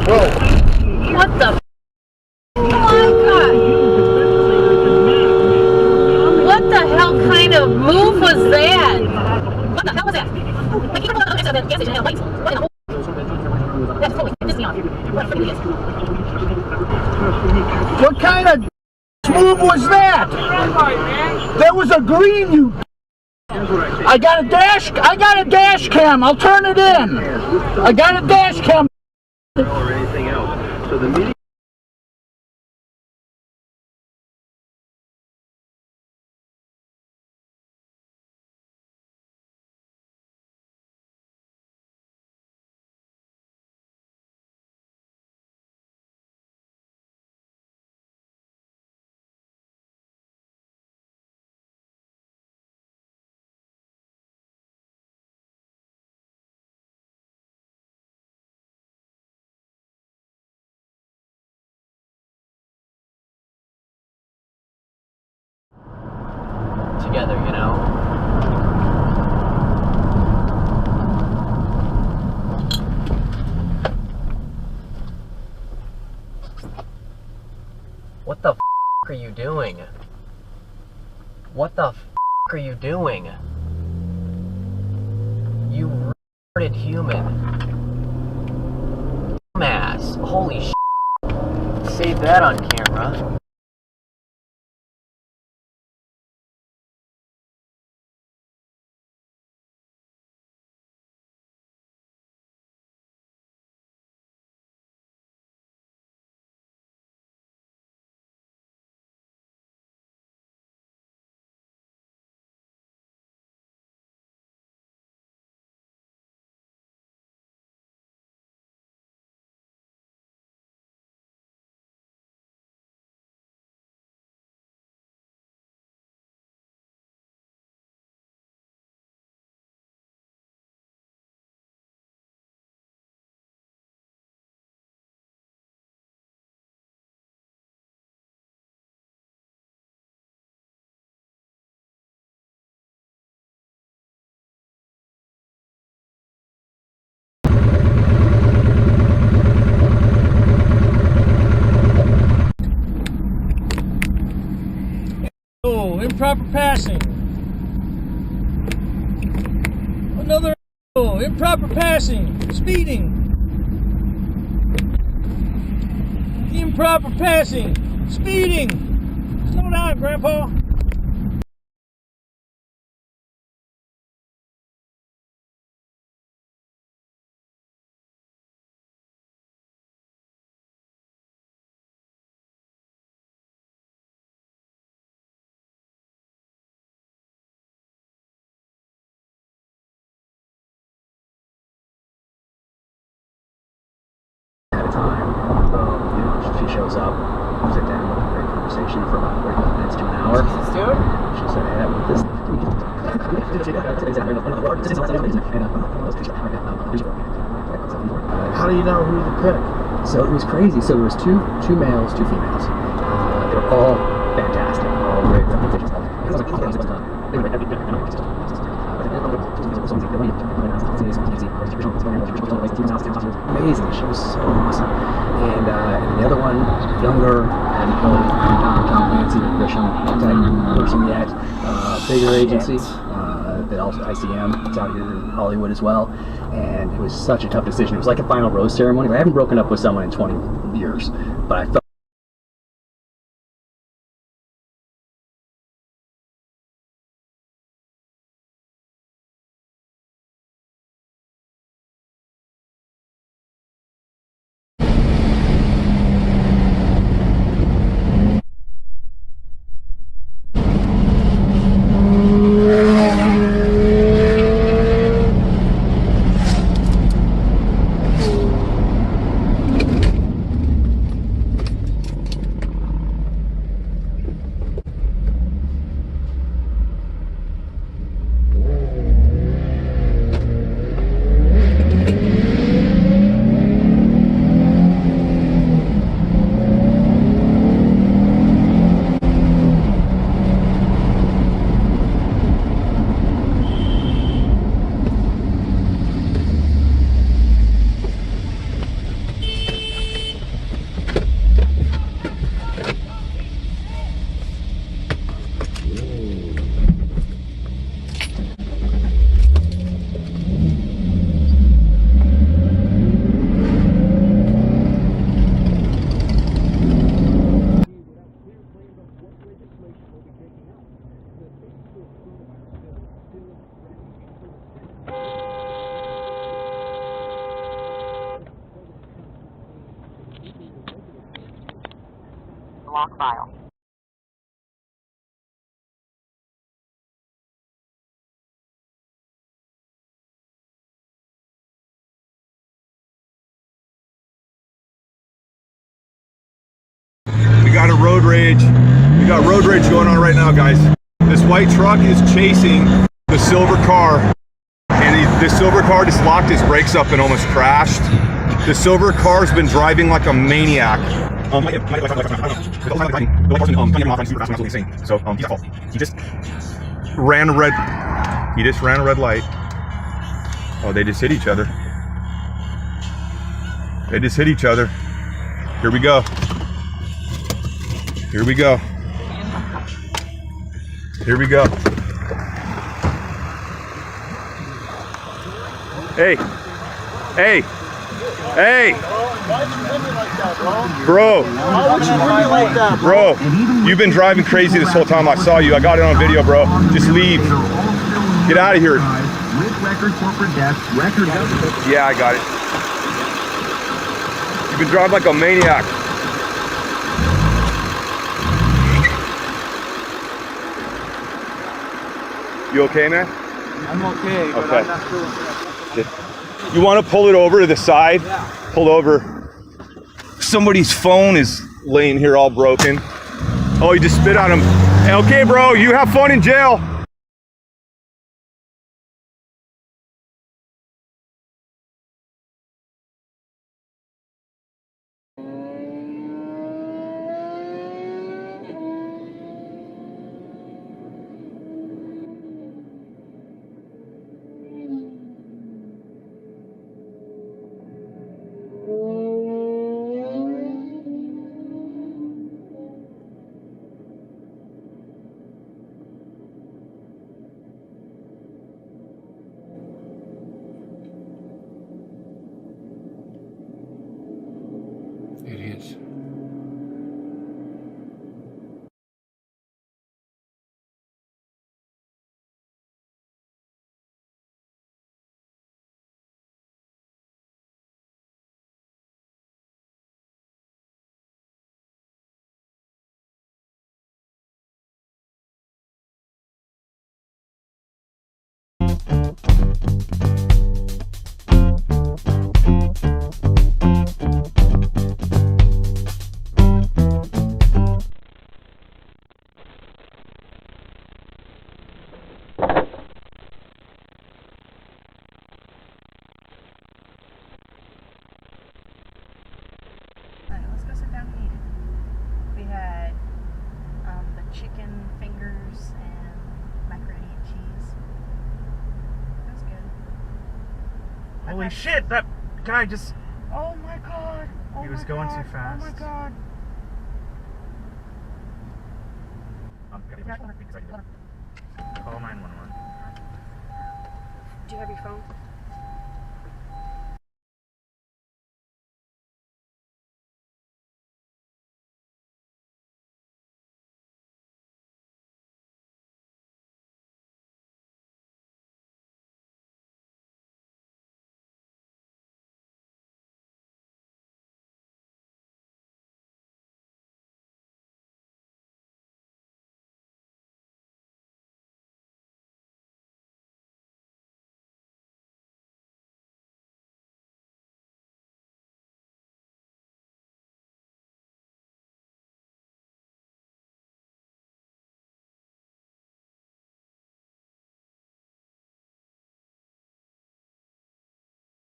Whoa. What the? Oh my God! What the hell kind of move was that? What the hell was that? Like, you don't know the gas station had lights. What in the whole? That's totally pissed me off. What a freaking idiot. What kind of move was that? There was a green, you. I got a dash cam. I'll turn it in. I got a dash cam. Or anything else. So the media. Together, you know. What the f are you doing? What the f are you doing? You retarded human. Dumbass. Holy sh**. Save that on camera. Improper passing. Another improper passing. Speeding. Improper passing. Speeding. Slow down, Grandpa. She shows up, sit down, with a great conversation for about 45 minutes to an hour. Jesus, dude. She said, "Yeah, with this." How do you know who to pick? So it was crazy. So there was two males, two females. They're all fantastic, all great repetitions. Amazing. She was so awesome. And the other one, younger, and really Tom Clancy or Grisham type person yet. Bigger agency. That also ICM. It's out here in Hollywood as well. And it was such a tough decision. It was like a final rose ceremony. I haven't broken up with someone in 20 years, but I felt lock file. We got a road rage. We got road rage going on right now, guys. This white truck is chasing the silver car, and the silver car just locked his brakes up and almost crashed. The silver car's been driving like a maniac. So he's at fault. He just ran a red. He just ran a red light. Oh, they just hit each other. They just hit each other. Here we go. Here we go. Here we go. Hey. Hey. Hey. Why'd you hit me like that, Bro. Why would you hit me like that, Bro, you've been driving crazy this whole time. I saw you. I got it on video, bro. Just leave. Get out of here. With record corporate death, record. Yeah, I got it. You've been driving like a maniac. You okay, man? I'm okay, but Okay. I'm not feeling good. You want to pull it over to the side? Yeah. Pull over. Somebody's phone is laying here all broken. Oh, you just spit on him. Okay, bro, you have fun in jail. Idiots. Alright, let's go sit down and eat. We had the chicken fingers and macaroni and cheese. That was good. Holy shit, that guy just... Oh my god! Oh He was my going god. too fast. Oh my god! Call 911. Do you have your phone?